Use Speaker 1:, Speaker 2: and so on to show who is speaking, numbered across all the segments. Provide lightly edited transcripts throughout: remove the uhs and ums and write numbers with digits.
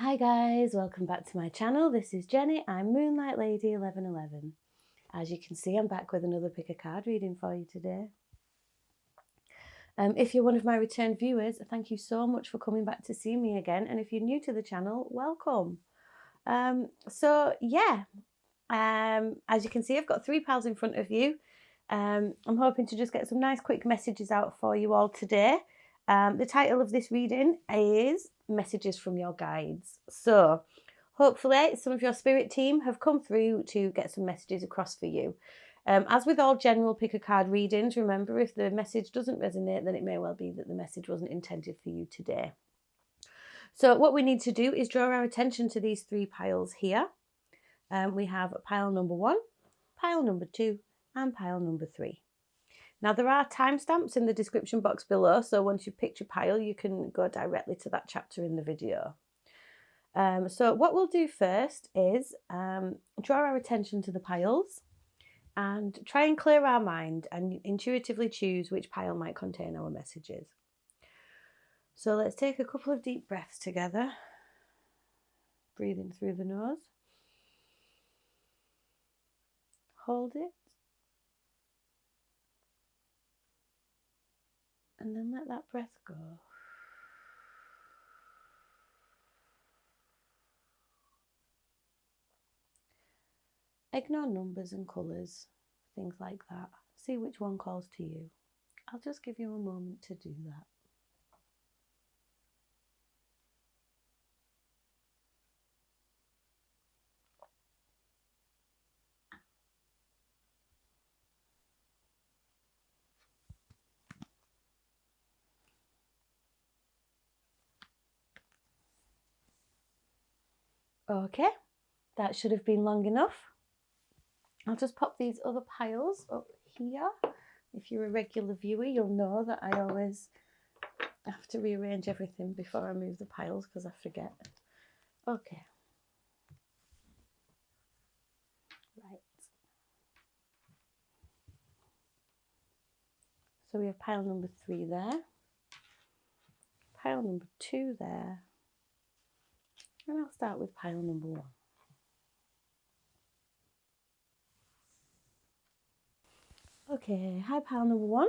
Speaker 1: Hi guys, welcome back to my channel. This is Jenny. I'm Moonlight Lady 1111. As you can see, I'm back with another pick a card reading for you today. If you're one of my return viewers, thank you so much for coming back to see me again. And if you're new to the channel, welcome. As you can see, I've got 3 piles in front of you. I'm hoping to just get some nice quick messages out for you all today. The title of this reading is Messages from Your Guides. So hopefully some of your spirit team have come through to get some messages across for you. As with all general pick a card readings, remember, if the message doesn't resonate, then it may well be that the message wasn't intended for you today. So what we need to do is draw our attention to these 3 piles here. We have pile number 1, pile number 2, and pile number 3. Now, there are timestamps in the description box below, so once you've picked your pile, you can go directly to that chapter in the video. So what we'll do first is draw our attention to the piles and try and clear our mind and intuitively choose which pile might contain our messages. So let's take a couple of deep breaths together, breathing through the nose. Hold it. And then let that breath go. Ignore numbers and colours, things like that. See which one calls to you. I'll just give you a moment to do that. Okay, that should have been long enough. I'll just pop these other piles up here. If you're a regular viewer, you'll know that I always have to rearrange everything before I move the piles because I forget. Okay. Right. So we have pile number 3 there. Pile number 2 there. And I'll start with pile number 1. Okay, hi pile number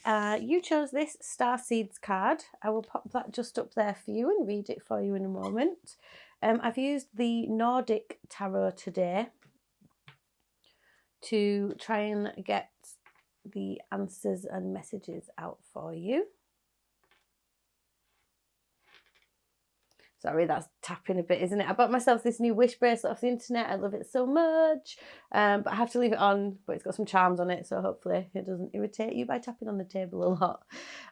Speaker 1: 1. You chose this Star Seeds card. I will pop that just up there for you and read it for you in a moment. I've used the Nordic Tarot today to try and get the answers and messages out for you. Sorry, that's tapping a bit, isn't it? I bought myself this new wish bracelet off the internet. I love it so much, but I have to leave it on, but it's got some charms on it, so hopefully it doesn't irritate you by tapping on the table a lot.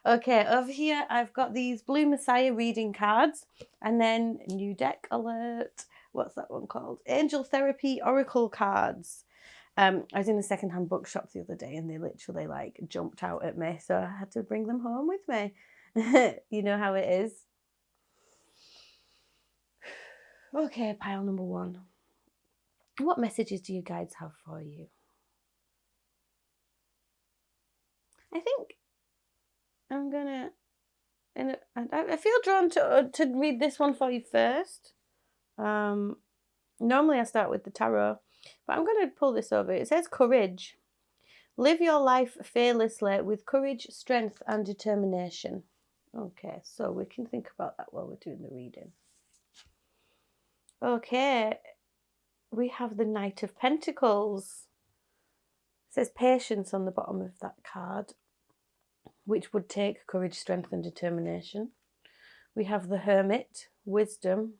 Speaker 1: Okay, over here I've got these Blue Messiah reading cards, and then new deck alert. What's that one called? Angel Therapy Oracle cards. I was in a secondhand bookshop the other day and they literally like jumped out at me, so I had to bring them home with me. You know how it is. Okay, pile number 1. What messages do your guides have for you? I think I'm gonna, I feel drawn to read this one for you first. Normally I start with the tarot, but I'm going to pull this over. It says courage. Live your life fearlessly with courage, strength and determination. Okay, so we can think about that while we're doing the reading. Okay, we have the Knight of Pentacles. It says patience on the bottom of that card, which would take courage, strength and determination. We have the Hermit, wisdom.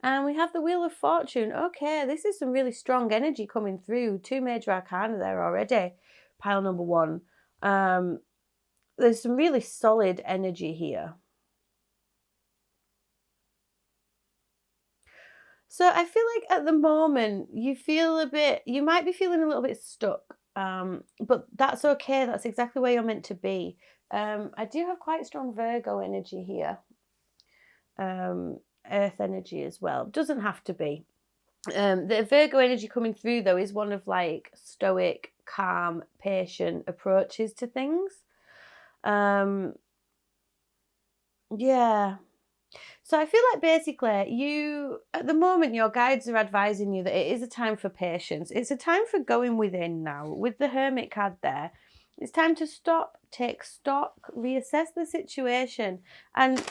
Speaker 1: And we have the Wheel of Fortune. Okay, this is some really strong energy coming through. 2 major arcana there already. Pile number 1. There's some really solid energy here. So I feel like at the moment you might be feeling a little bit stuck, but that's okay. That's exactly where you're meant to be. I do have quite strong Virgo energy here, Earth energy as well. Doesn't have to be. The Virgo energy coming through though is one of like stoic, calm, patient approaches to things. Yeah. So I feel like basically at the moment, your guides are advising you that it is a time for patience. It's a time for going within now. With the Hermit card there, it's time to stop, take stock, reassess the situation. And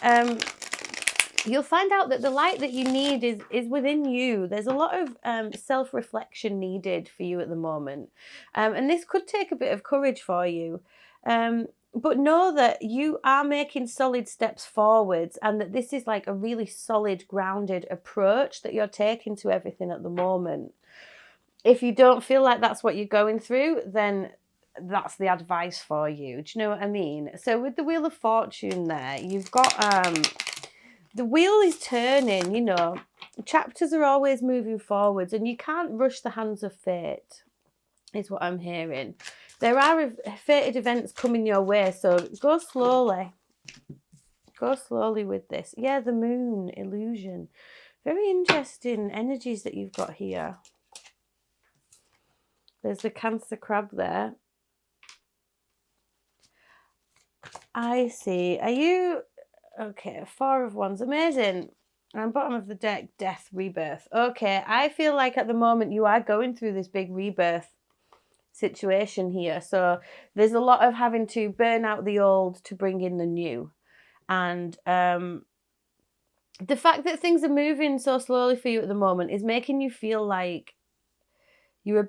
Speaker 1: you'll find out that the light that you need is within you. There's a lot of self-reflection needed for you at the moment. And this could take a bit of courage for you. But know that you are making solid steps forwards, and that this is like a really solid, grounded approach that you're taking to everything at the moment. If you don't feel like that's what you're going through, then that's the advice for you. Do you know what I mean? So with the Wheel of Fortune there, you've got the wheel is turning, you know. Chapters are always moving forwards, and you can't rush the hands of fate, is what I'm hearing. There are fated events coming your way, so go slowly. Go slowly with this. Yeah, the moon, illusion. Very interesting energies that you've got here. There's the Cancer crab there. I see. Are you... Okay, 4 of Wands. Amazing. And bottom of the deck, death, rebirth. Okay, I feel like at the moment you are going through this big rebirth situation here. So there's a lot of having to burn out the old to bring in the new. And the fact that things are moving so slowly for you at the moment is making you feel like you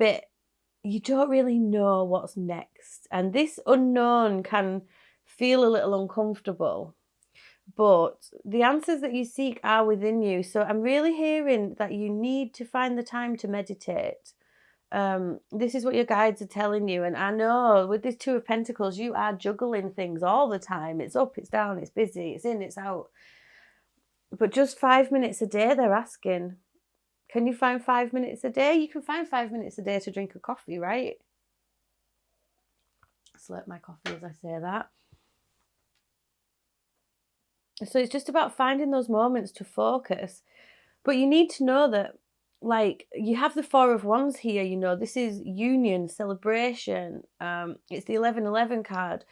Speaker 1: don't really know what's next. And this unknown can feel a little uncomfortable. But the answers that you seek are within you. So I'm really hearing that you need to find the time to meditate. This is what your guides are telling you. And I know with this 2 of Pentacles, you are juggling things all the time. It's up, it's down, it's busy, it's in, it's out. But just 5 minutes a day, they're asking. Can you find 5 minutes a day? You can find 5 minutes a day to drink a coffee, right? Slurp my coffee as I say that. So it's just about finding those moments to focus. But you need to know that, like, you have the 4 of Wands here, you know, this is union, celebration. It's the 1111 card.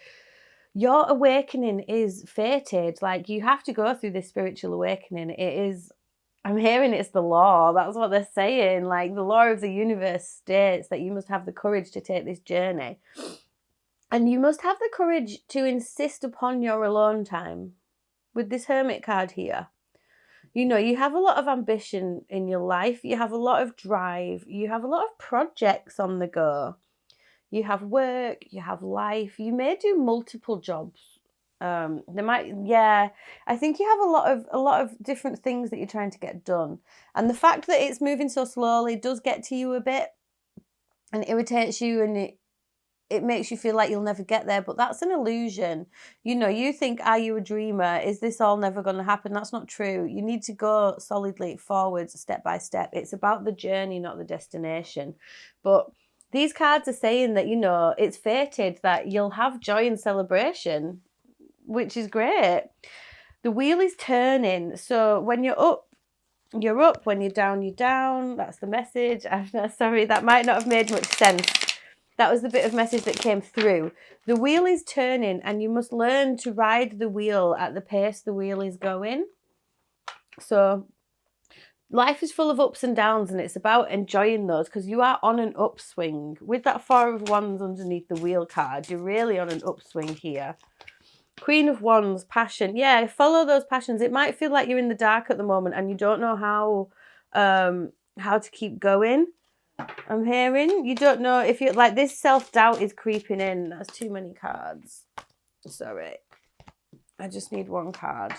Speaker 1: Your awakening is fated. Like, you have to go through this spiritual awakening. It is, I'm hearing it's the law. That's what they're saying. Like, the law of the universe states that you must have the courage to take this journey. And you must have the courage to insist upon your alone time. With this Hermit card here, you know, you have a lot of ambition in your life. You have a lot of drive. You have a lot of projects on the go. You have work. You have life. You may do multiple jobs. I think you have a lot of different things that you're trying to get done. And the fact that it's moving so slowly does get to you a bit and irritates you, and it makes you feel like you'll never get there, but that's an illusion. You know, you think, are you a dreamer? Is this all never going to happen? That's not true. You need to go solidly forwards, step by step. It's about the journey, not the destination. But these cards are saying that, you know, it's fated that you'll have joy and celebration, which is great. The wheel is turning. So when you're up, you're up. When you're down, you're down. That's the message. I'm sorry, that might not have made much sense. That was the bit of message that came through. The wheel is turning, and you must learn to ride the wheel at the pace the wheel is going. So life is full of ups and downs, and it's about enjoying those, because you are on an upswing. With that 4 of Wands underneath the wheel card, you're really on an upswing here. Queen of Wands, passion. Yeah, follow those passions. It might feel like you're in the dark at the moment and you don't know how to keep going. I'm hearing you don't know if you like, this self-doubt is creeping in. That's too many cards. Sorry, I just need 1 card.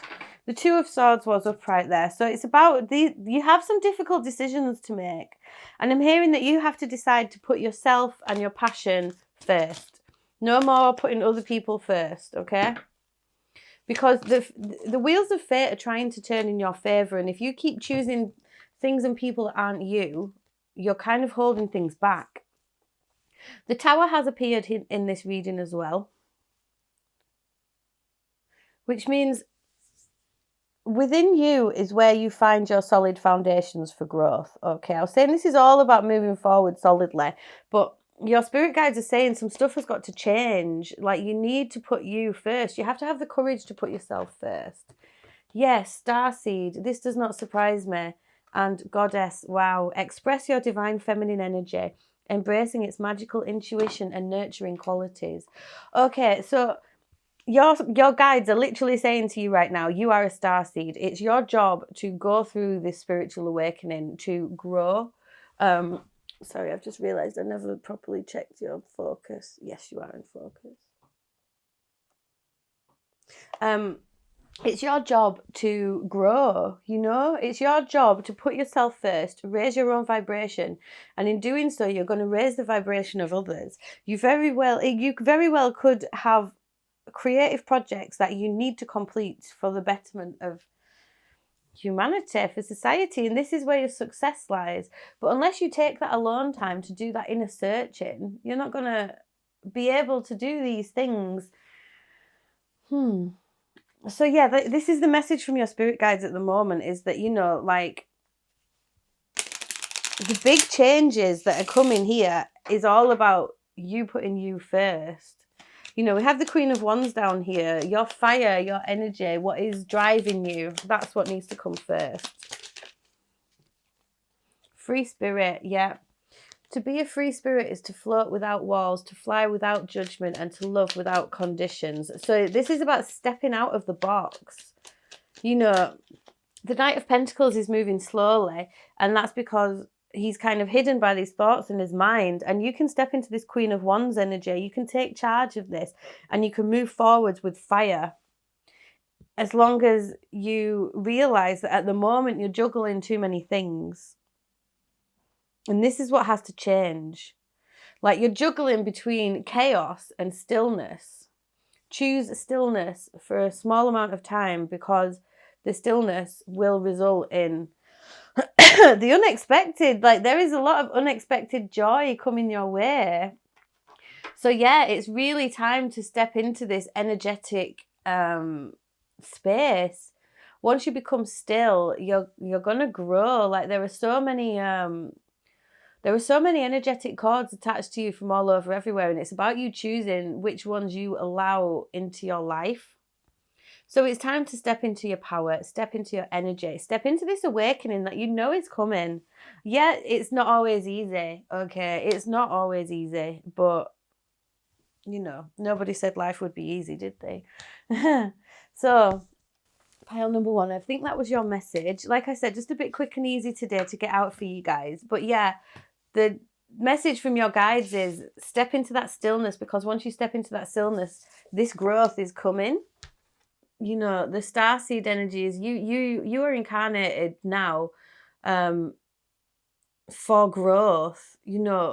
Speaker 1: The 2 of Swords was up right there. So it's about you have some difficult decisions to make, and I'm hearing that you have to decide to put yourself and your passion first. No more putting other people first, okay? Because the wheels of fate are trying to turn in your favor, and if you keep choosing things and people that aren't you, you're kind of holding things back. The Tower has appeared in this reading as well, which means within you is where you find your solid foundations for growth. Okay, I was saying this is all about moving forward solidly, but your spirit guides are saying some stuff has got to change. Like, you need to put you first. You have to have the courage to put yourself first. Yes, starseed. This does not surprise me. And goddess, wow. Express your divine feminine energy, embracing its magical intuition and nurturing qualities. Okay, so your guides are literally saying to you right now, you are a starseed. It's your job to go through this spiritual awakening, to grow. Sorry, I've just realised I never properly checked your focus. Yes, you are in focus. It's your job to grow, it's your job to put yourself first, raise your own vibration, and in doing so you're going to raise the vibration of others. You very well could have creative projects that you need to complete for the betterment of humanity, for society, and this is where your success lies. But unless you take that alone time to do that inner searching, you're not going to be able to do these things. So yeah, this is the message from your spirit guides at the moment, is that, like, the big changes that are coming here is all about you putting you first. We have the Queen of Wands down here. Your fire, your energy, what is driving you, that's what needs to come first. Free spirit, yeah. To be a free spirit is to float without walls, to fly without judgment, and to love without conditions. So this is about stepping out of the box. The Knight of Pentacles is moving slowly, and that's because he's kind of hidden by these thoughts in his mind. And you can step into this Queen of Wands energy. You can take charge of this, and you can move forwards with fire. As long as you realize that at the moment you're juggling too many things. And this is what has to change. Like, you're juggling between chaos and stillness. Choose stillness for a small amount of time, because the stillness will result in the unexpected. Like, there is a lot of unexpected joy coming your way. So yeah, it's really time to step into this energetic space. Once you become still, you're gonna grow. Like, there are so many energetic cords attached to you from all over everywhere, and it's about you choosing which ones you allow into your life. So it's time to step into your power, step into your energy, step into this awakening that is coming. Yeah, it's not always easy, okay? It's not always easy, but, nobody said life would be easy, did they? So, pile number 1, I think that was your message. Like I said, just a bit quick and easy today to get out for you guys. But yeah, the message from your guides is step into that stillness, because once you step into that stillness, this growth is coming. The starseed energy is you are incarnated now for growth.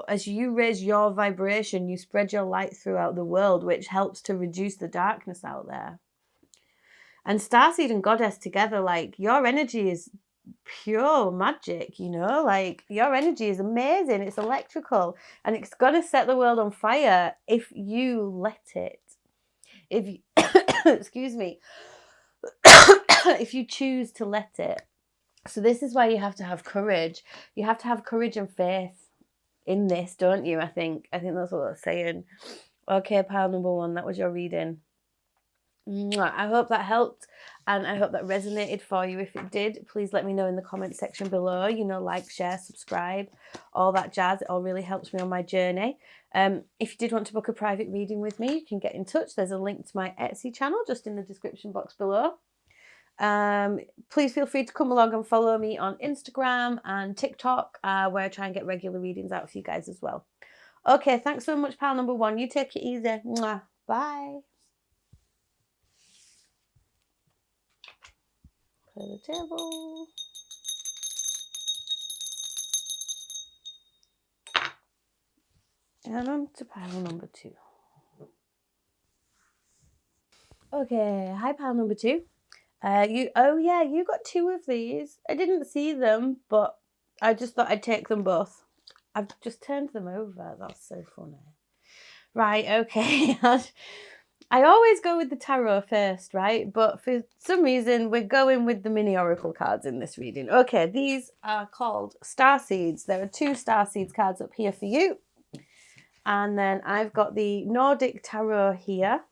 Speaker 1: As you raise your vibration, you spread your light throughout the world, which helps to reduce the darkness out there. And starseed and goddess together, like, your energy is pure magic, like, your energy is amazing. It's electrical, and it's gonna set the world on fire if you let it. If you excuse me, if you choose to let it. So this is why you have to have courage. You have to have courage and faith in this, don't you? I think that's what I'm saying. Okay, pile number 1, that was your reading. I hope that helped, and I hope that resonated for you. If it did, please let me know in the comment section below. Like, share, subscribe, all that jazz. It all really helps me on my journey. If you did want to book a private reading with me, you can get in touch. There's a link to my Etsy channel just in the description box below. Please feel free to come along and follow me on Instagram and TikTok, where I try and get regular readings out for you guys as well. Okay, thanks so much, pal number 1. You take it easy. Mwah. Bye. Clear the table. And on to pile number 2. Okay, hi pile number 2. You got 2 of these. I didn't see them, but I just thought I'd take them both. I've just turned them over. That's so funny. Right, okay. I always go with the tarot first, right? But for some reason, we're going with the mini oracle cards in this reading. Okay, these are called Starseeds. There are 2 Starseeds cards up here for you. And then I've got the Nordic Tarot here.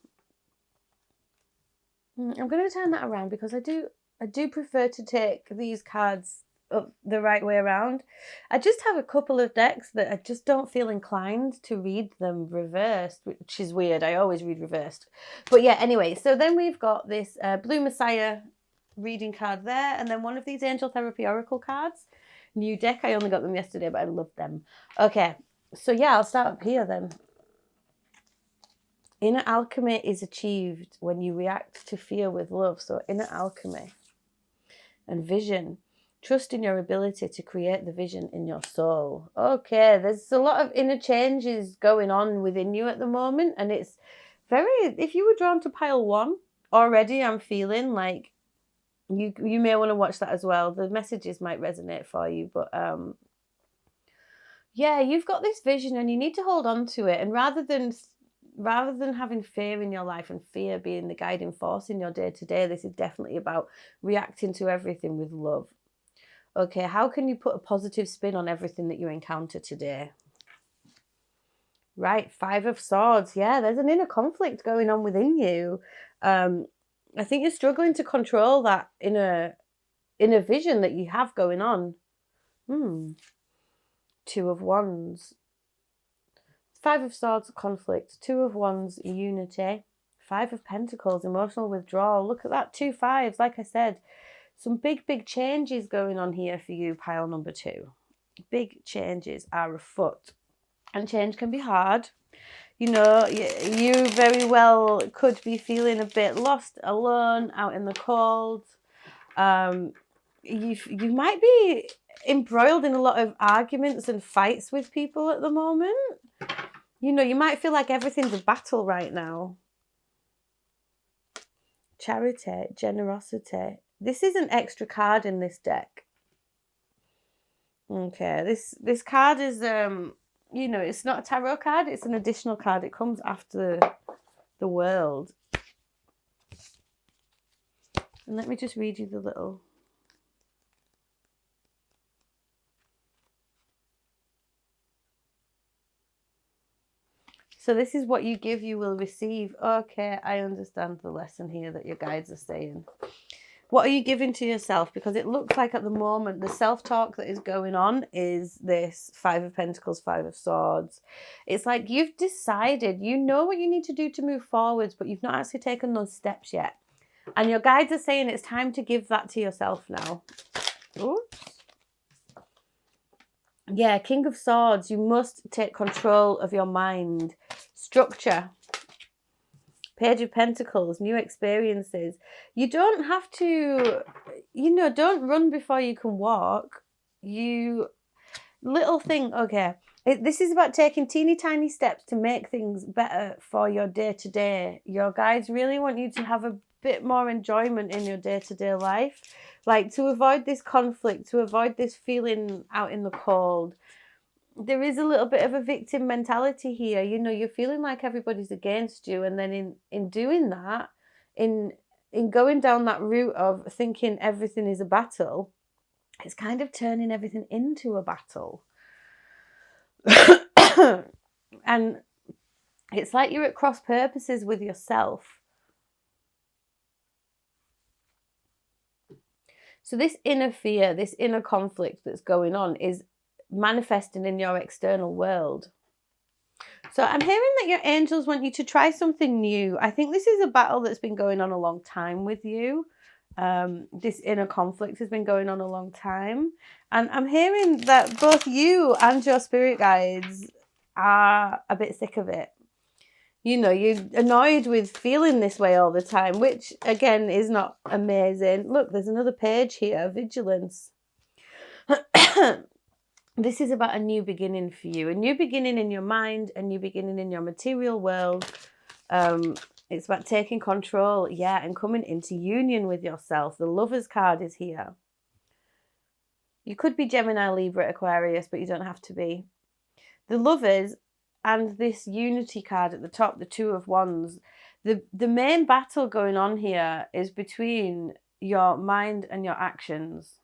Speaker 1: I'm going to turn that around because I do I do prefer to take these cards up the right way around. I just have a couple of decks that I just don't feel inclined to read them reversed, which is weird. I always read reversed. But yeah, anyway, so then we've got this Blue Messiah reading card there, and then one of these Angel Therapy Oracle cards. New deck. I only got them yesterday, but I love them. Okay, so yeah, I'll start up here then. Inner alchemy is achieved when you react to fear with love. So inner alchemy and vision. Trust in your ability to create the vision in your soul. Okay, there's a lot of inner changes going on within you at the moment. And it's very, if you were drawn to pile 1 already, I'm feeling like you may want to watch that as well. The messages might resonate for you. But yeah, you've got this vision and you need to hold on to it. And rather than having fear in your life and fear being the guiding force in your day-to-day, this is definitely about reacting to everything with love. Okay, how can you put a positive spin on everything that you encounter today? Right, 5 of Swords. Yeah, there's an inner conflict going on within you. I think you're struggling to control that inner vision that you have going on. 2 of Wands. 5 of Swords, conflict. 2 of Wands, unity. 5 of Pentacles, emotional withdrawal. Look at that, 2 5s. Like I said, some big changes going on here for you, pile number 2. Big changes are afoot. And change can be hard. You know, you very well could be feeling a bit lost, alone, out in the cold. You might be embroiled in a lot of arguments and fights with people at the moment. You know, you might feel like everything's a battle right now. Charity, generosity. This is an extra card in this deck. Okay, this card is, you know, it's not a tarot card. It's an additional card. It comes after the World. And let me just read you the little... So this is what you give, you will receive. Okay, I understand the lesson here that your guides are saying. What are you giving to yourself? Because it looks like at the moment the self-talk that is going on is this 5 of Pentacles, 5 of Swords. It's like you've decided, you know what you need to do to move forwards, but you've not actually taken those steps yet. And your guides are saying it's time to give that to yourself now. Oops. Yeah, King of Swords, you must take control of your mind. Structure. Page of Pentacles, new experiences. You don't have to, you know, don't run before you can walk. Little thing, okay. This is about taking teeny tiny steps to make things better for your day-to-day. Your guides really want you to have a bit more enjoyment in your day-to-day life. Like to avoid this conflict, to avoid this feeling out in the cold. There is a little bit of a victim mentality here. You know, you're feeling like everybody's against you. And then in doing that, in going down that route of thinking everything is a battle, it's kind of turning everything into a battle. And it's like you're at cross purposes with yourself. So this inner fear, this inner conflict that's going on is manifesting in your external world. So I'm hearing that your angels want you to try something new. I think this is a battle that's been going on a long time with you. This inner conflict has been going on a long time. And I'm hearing that both you and your spirit guides are a bit sick of it. You know, you're annoyed with feeling this way all the time, which, again, is not amazing. Look, there's another page here, vigilance. This is about a new beginning for you. A new beginning in your mind, a new beginning in your material world. It's about taking control, yeah, and coming into union with yourself. The Lovers card is here. You could be Gemini, Libra, Aquarius, but you don't have to be. The Lovers and this unity card at the top, the 2 of Wands, the main battle going on here is between your mind and your actions.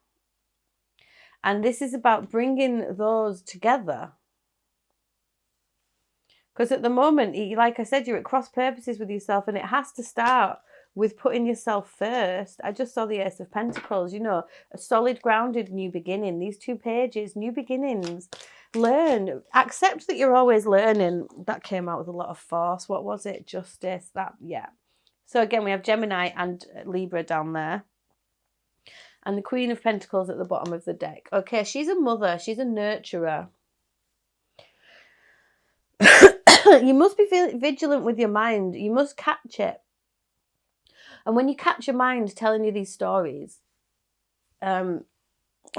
Speaker 1: And this is about bringing those together. Because at the moment, like I said, you're at cross purposes with yourself, and it has to start with putting yourself first. I just saw the Ace of Pentacles, you know, a solid, grounded new beginning. These 2 pages, new beginnings. Learn. Accept that you're always learning. That came out with a lot of force. What was it? Justice. That, yeah. So again, we have Gemini and Libra down there. And the Queen of Pentacles at the bottom of the deck. Okay, she's a mother. She's a nurturer. You must be vigilant with your mind. You must catch it. And when you catch your mind telling you these stories,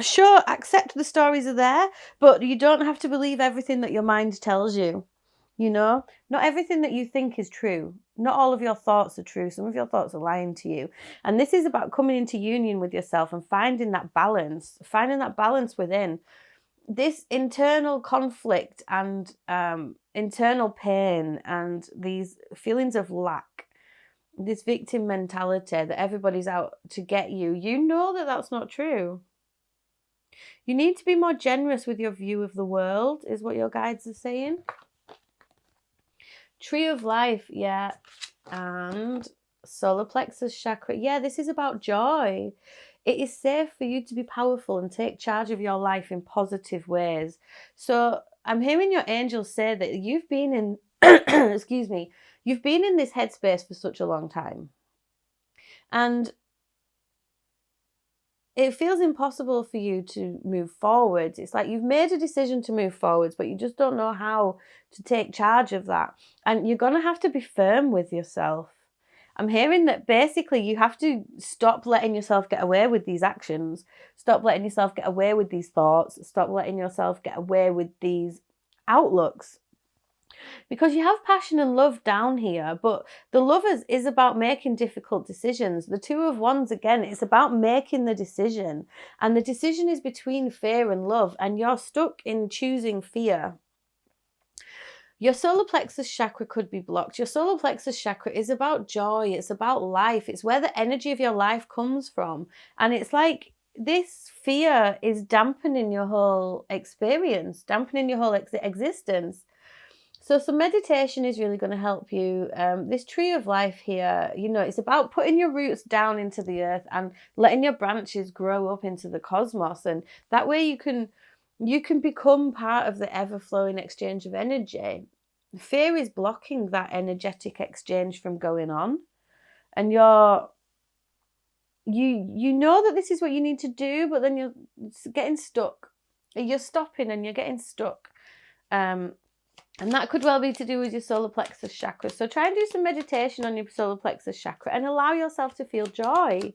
Speaker 1: sure, accept the stories are there, but you don't have to believe everything that your mind tells you. You know, not everything that you think is true. Not all of your thoughts are true. Some of your thoughts are lying to you. And this is about coming into union with yourself and finding that balance within. This internal conflict and internal pain and these feelings of lack, this victim mentality that everybody's out to get you, you know that that's not true. You need to be more generous with your view of the world, is what your guides are saying. Tree of Life, yeah, and solar plexus chakra. Yeah, this is about joy. It is safe for you to be powerful and take charge of your life in positive ways. So I'm hearing your angels say that you've been in, excuse me, you've been in this headspace for such a long time. And it feels impossible for you to move forwards. It's like you've made a decision to move forwards, but you just don't know how to take charge of that. And you're going to have to be firm with yourself. I'm hearing that basically you have to stop letting yourself get away with these actions. Stop letting yourself get away with these thoughts. Stop letting yourself get away with these outlooks. Because you have passion and love down here, but the Lovers is about making difficult decisions. The Two of Wands, again, it's about making the decision. And the decision is between fear and love, and you're stuck in choosing fear. Your solar plexus chakra could be blocked. Your solar plexus chakra is about joy. It's about life. It's where the energy of your life comes from. And it's like this fear is dampening your whole experience, dampening your whole existence. So some meditation is really going to help you. This Tree of Life here, you know, it's about putting your roots down into the earth and letting your branches grow up into the cosmos. And that way you can become part of the ever-flowing exchange of energy. Fear is blocking that energetic exchange from going on. And you know that this is what you need to do, but then you're getting stuck. You're stopping and you're getting stuck. And that could well be to do with your solar plexus chakra. So try and do some meditation on your solar plexus chakra and allow yourself to feel joy.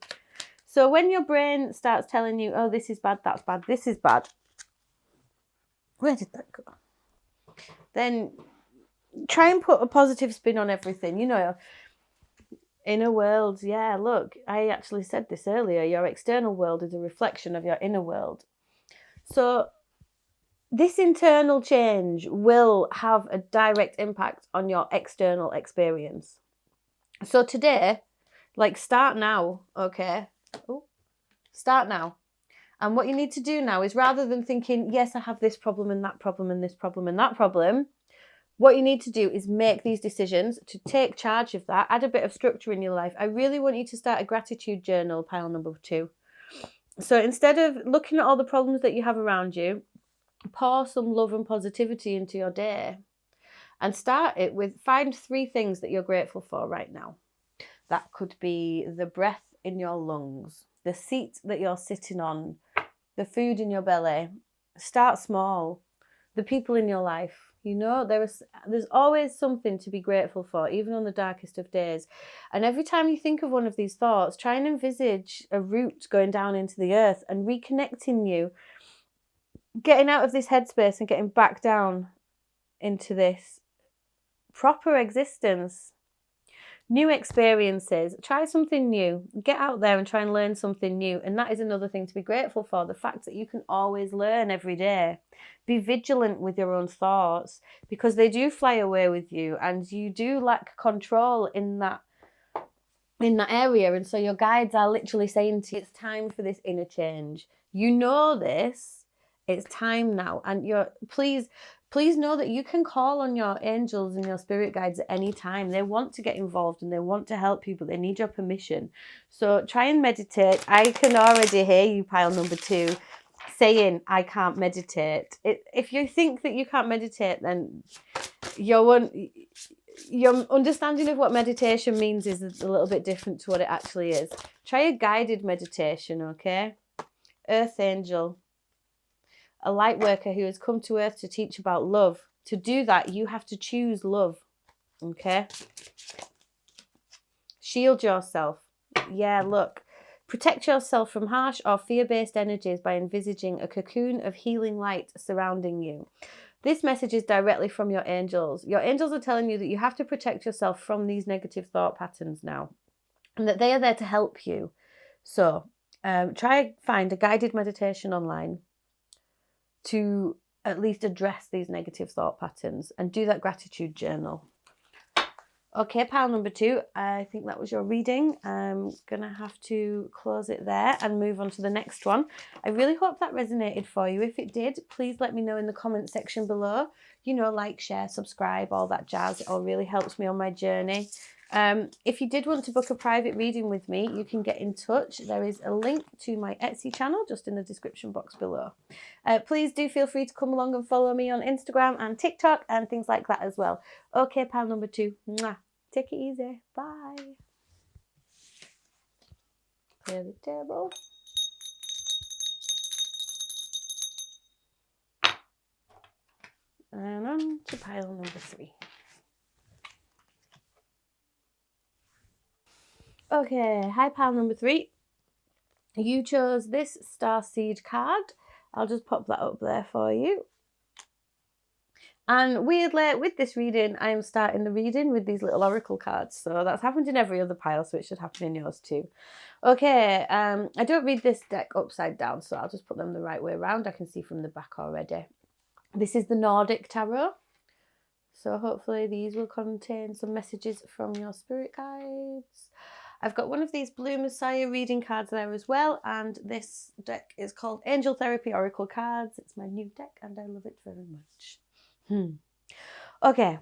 Speaker 1: So when your brain starts telling you, oh, this is bad, that's bad, this is bad. Where did that go? Then try and put a positive spin on everything. You know, inner world. Yeah, look, I actually said this earlier. Your external world is a reflection of your inner world. So this internal change will have a direct impact on your external experience. So today, like, start now, okay? Start now. And what you need to do now is, rather than thinking, yes, I have this problem and that problem and this problem and that problem, what you need to do is make these decisions to take charge of that, add a bit of structure in your life. I really want you to start a gratitude journal, pile number 2. So instead of looking at all the problems that you have around you, pour some love and positivity into your day and start it with, find 3 things that you're grateful for right now. That could be the breath in your lungs, the seat that you're sitting on, the food in your belly. Start small. The people in your life. You know, there's always something to be grateful for, even on the darkest of days. And every time you think of one of these thoughts, try and envisage a root going down into the earth and reconnecting you, getting out of this headspace and getting back down into this proper existence. New experiences. Try something new. Get out there and try and learn something new. And that is another thing to be grateful for. The fact that you can always learn every day. Be vigilant with your own thoughts, because they do fly away with you and you do lack control in that area. And so your guides are literally saying to you, it's time for this inner change. You know this. It's time now. And please know that you can call on your angels and your spirit guides at any time. They want to get involved and they want to help you, but they need your permission. So try and meditate. I can already hear you, pile number 2, saying, I can't meditate. If you think that you can't meditate, then your understanding of what meditation means is a little bit different to what it actually is. Try a guided meditation, okay? Earth angel. A light worker who has come to earth to teach about love. To do that, you have to choose love. Okay? Shield yourself. Yeah, look. Protect yourself from harsh or fear-based energies by envisaging a cocoon of healing light surrounding you. This message is directly from your angels. Your angels are telling you that you have to protect yourself from these negative thought patterns now, and that they are there to help you. So, try find a guided meditation online to at least address these negative thought patterns and do that gratitude journal. Okay, pile number 2, I think that was your reading. I'm going to have to close it there and move on to the next one. I really hope that resonated for you. If it did, please let me know in the comment section below. You know, like, share, subscribe, all that jazz. It all really helps me on my journey. If you did want to book a private reading with me, you can get in touch. There is a link to my Etsy channel just in the description box below. Please do feel free to come along and follow me on Instagram and TikTok and things like that as well. Okay, pile number 2. Mwah. Take it easy. Bye. Clear the table. And on to pile number 3. Okay, hi pile number 3. You chose this starseed card. I'll just pop that up there for you. And weirdly, with this reading, I am starting the reading with these little oracle cards. So that's happened in every other pile, so it should happen in yours too. Okay, I don't read this deck upside down, so I'll just put them the right way around. I can see from the back already. This is the Nordic Tarot. So hopefully these will contain some messages from your spirit guides. I've got one of these Blue Messiah reading cards there as well. And this deck is called Angel Therapy Oracle Cards. It's my new deck and I love it very much. Okay.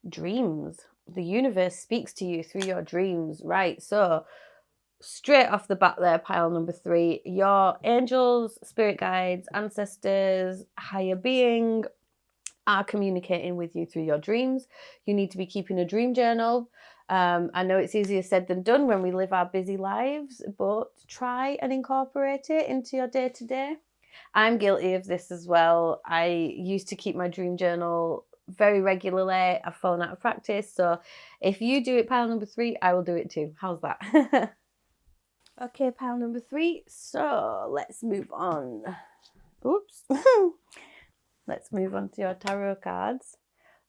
Speaker 1: Dreams. The universe speaks to you through your dreams. Right, so straight off the bat there, pile number 3, your angels, spirit guides, ancestors, higher being are communicating with you through your dreams. You need to be keeping a dream journal. I know it's easier said than done when we live our busy lives, but try and incorporate it into your day-to-day. I'm guilty of this as well. I used to keep my dream journal very regularly. I've fallen out of practice. So if you do it, pile number 3, I will do it too. How's that? Okay, pile number 3. So let's move on. Oops. Let's move on to your tarot cards.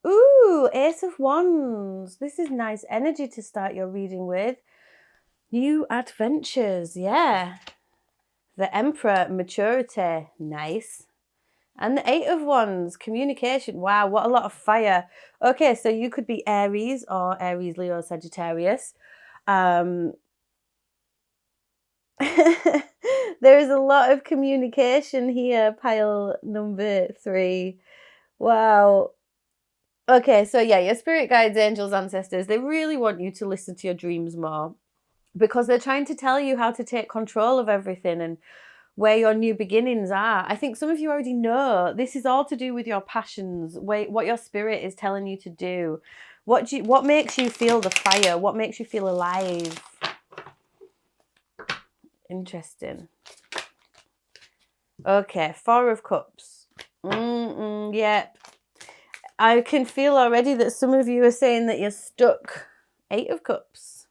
Speaker 1: Ooh, Ace of Wands. This is nice energy to start your reading with. New adventures, yeah. The Emperor, maturity, nice. And the 8 of Wands, communication. Wow, what a lot of fire. Okay, so you could be Aries or Aries, Leo, Sagittarius. There is a lot of communication here, pile number 3. Wow. Okay, so yeah, your spirit guides, angels, ancestors, they really want you to listen to your dreams more because they're trying to tell you how to take control of everything and where your new beginnings are. I think some of you already know this is all to do with your passions, what your spirit is telling you to do. What makes you feel the fire? What makes you feel alive? Interesting. Okay, 4 of Cups. Yep. I can feel already that some of you are saying that you're stuck. 8 of Cups.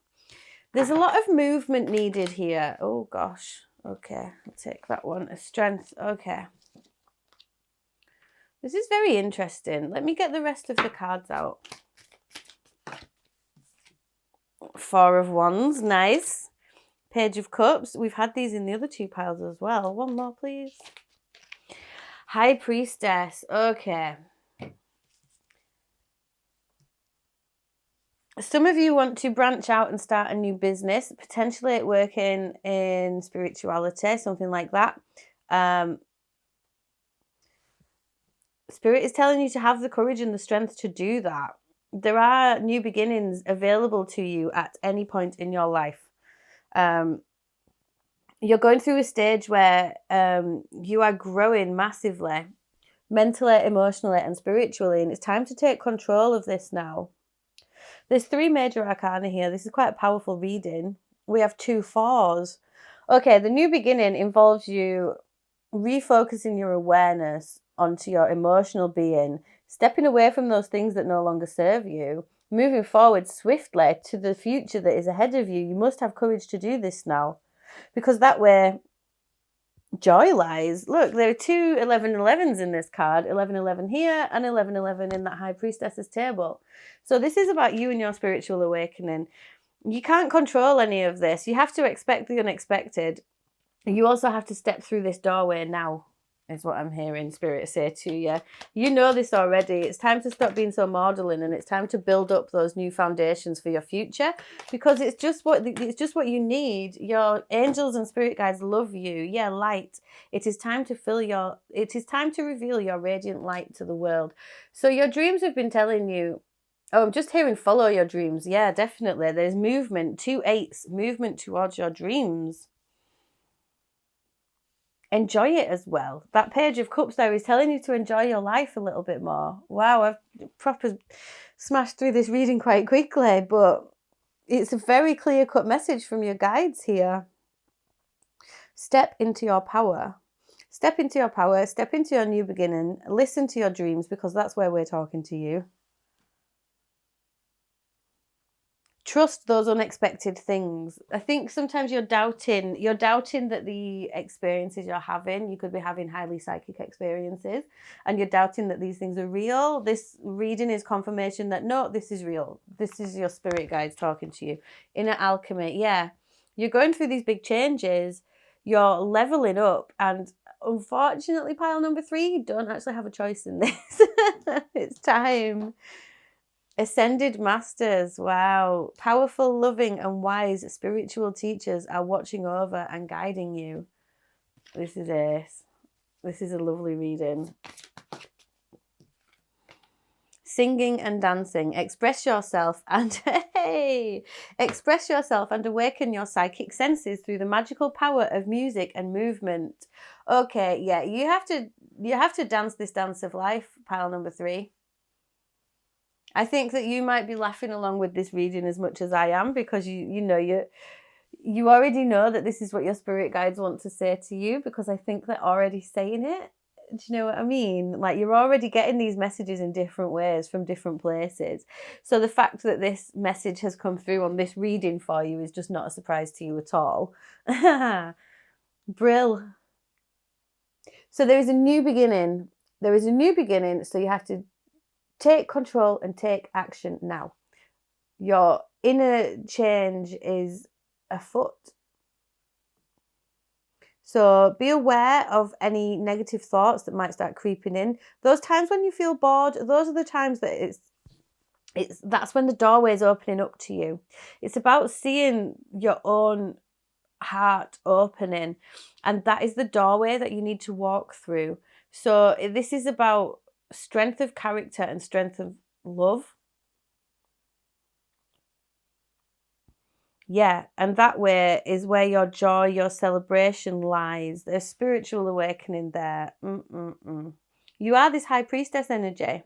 Speaker 1: There's a lot of movement needed here. Oh, gosh. Okay, I'll take that one. A Strength. Okay. This is very interesting. Let me get the rest of the cards out. 4 of Wands. Nice. Page of Cups. We've had these in the other 2 piles as well. One more, please. High Priestess. Okay. Some of you want to branch out and start a new business, potentially working in spirituality, something like that. Spirit is telling you to have the courage and the strength to do that. There are new beginnings available to you at any point in your life. You're going through a stage where you are growing massively, mentally, emotionally, and spiritually, and it's time to take control of this now. There's 3 major arcana here. This is quite a powerful reading. We have 2 fours. Okay, the new beginning involves you refocusing your awareness onto your emotional being, stepping away from those things that no longer serve you, moving forward swiftly to the future that is ahead of you. You must have courage to do this now, because that way joy lies. Look, there are 2 11-11s in this card, 11-11 here and 11-11 in that High Priestess's table. So this is about you and your spiritual awakening. You can't control any of this. You have to expect the unexpected. You also have to step through this doorway now, is what I'm hearing Spirit say to you. You know this already. It's time to stop being so maudlin, and it's time to build up those new foundations for your future, because it's just what you need. Your angels and spirit guides love you. Yeah, light. It is time to reveal your radiant light to the world. So your dreams have been telling you. Oh, I'm just hearing follow your dreams. Yeah, definitely. There's movement, 2 8s, movement towards your dreams. Enjoy it as well. That Page of Cups there is telling you to enjoy your life a little bit more. Wow, I've proper smashed through this reading quite quickly, but it's a very clear-cut message from your guides here. Step into your power. Step into your power. Step into your new beginning. Listen to your dreams, because that's where we're talking to you. Trust those unexpected things. I think sometimes you're doubting that the experiences you're having, you could be having highly psychic experiences, and you're doubting that these things are real. This reading is confirmation that no, this is real. This is your spirit guides talking to you. Inner alchemy, yeah. You're going through these big changes. You're leveling up, and unfortunately, pile number 3, you don't actually have a choice in this. It's time. Ascended masters, wow. Powerful, loving, and wise spiritual teachers are watching over and guiding you. This is ace. This is a lovely reading. Singing and dancing. Express yourself and awaken your psychic senses through the magical power of music and movement. Okay, yeah, you have to dance this dance of life, pile number 3. I think that you might be laughing along with this reading as much as I am, because you already know that this is what your spirit guides want to say to you, because I think they're already saying it. Do you know what I mean? Like, you're already getting these messages in different ways from different places. So the fact that this message has come through on this reading for you is just not a surprise to you at all. Brill. So there is a new beginning. There is a new beginning, so you have to take control and take action now. Your inner change is afoot. So be aware of any negative thoughts that might start creeping in. Those times when you feel bored, those are the times that that's when the doorway is opening up to you. It's about seeing your own heart opening, and that is the doorway that you need to walk through. So this is about strength of character and strength of love. Yeah, and that way is where your joy, your celebration lies. There's spiritual awakening there. You are this High Priestess energy.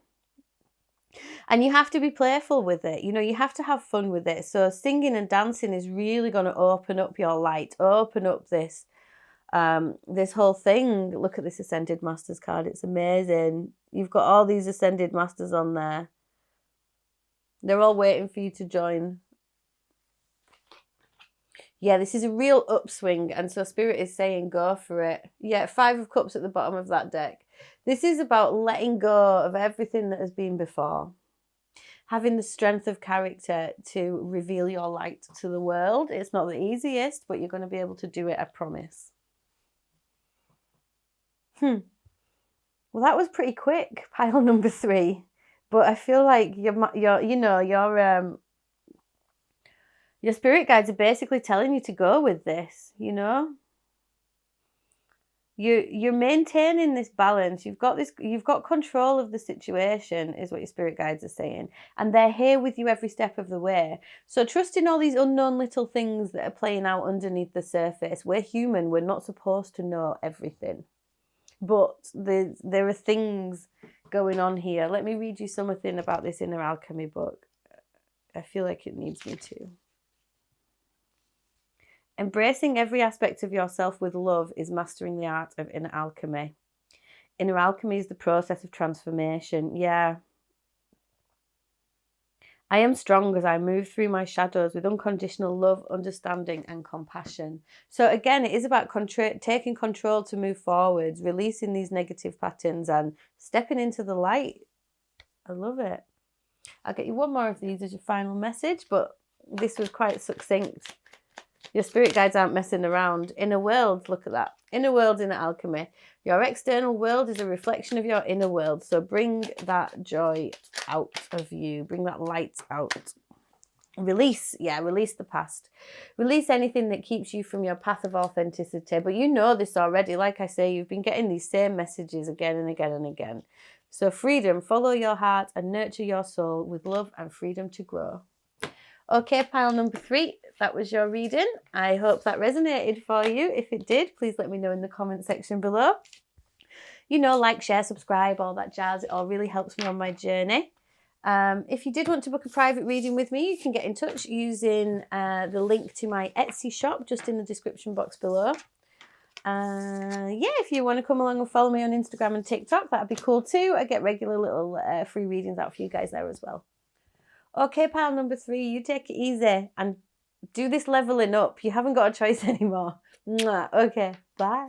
Speaker 1: And you have to be playful with it. You have to have fun with it. So singing and dancing is really going to open up your light, open up this whole thing. Look at this Ascended Masters card. It's amazing. You've got all these Ascended Masters on there. They're all waiting for you to join. Yeah, this is a real upswing, and so Spirit is saying go for it. Yeah, 5 of Cups at the bottom of that deck. This is about letting go of everything that has been before. Having the strength of character to reveal your light to the world. It's not the easiest, but you're going to be able to do it, I promise. Well, that was pretty quick, pile number 3. But I feel like Your spirit guides are basically telling you to go with this, you know. You're maintaining this balance. You've got control of the situation, is what your spirit guides are saying. And they're here with you every step of the way. So trust in all these unknown little things that are playing out underneath the surface. We're human. We're not supposed to know everything. But there are things going on here. Let me read you something about this Inner Alchemy book. I feel like it needs me to. Embracing every aspect of yourself with love is mastering the art of inner alchemy. Inner alchemy is the process of transformation. Yeah. I am strong as I move through my shadows with unconditional love, understanding, and compassion. So again, it is about taking control to move forwards, releasing these negative patterns and stepping into the light. I love it. I'll get you one more of these as your final message, but this was quite succinct. Your spirit guides aren't messing around. Inner world, look at that. Inner world, inner alchemy. Your external world is a reflection of your inner world. So bring that joy out of you. Bring that light out. Release, release the past. Release anything that keeps you from your path of authenticity. But you know this already. Like I say, you've been getting these same messages again and again and again. So freedom, follow your heart and nurture your soul with love and freedom to grow. Okay, pile number 3, that was your reading. I hope that resonated for you. If it did, please let me know in the comment section below. You know, like, share, subscribe, all that jazz. It all really helps me on my journey. If you did want to book a private reading with me, you can get in touch using the link to my Etsy shop just in the description box below. If you want to come along and follow me on Instagram and TikTok, that'd be cool too. I get regular little free readings out for you guys there as well. Okay, pile number 3, you take it easy and do this leveling up. You haven't got a choice anymore. Okay, bye.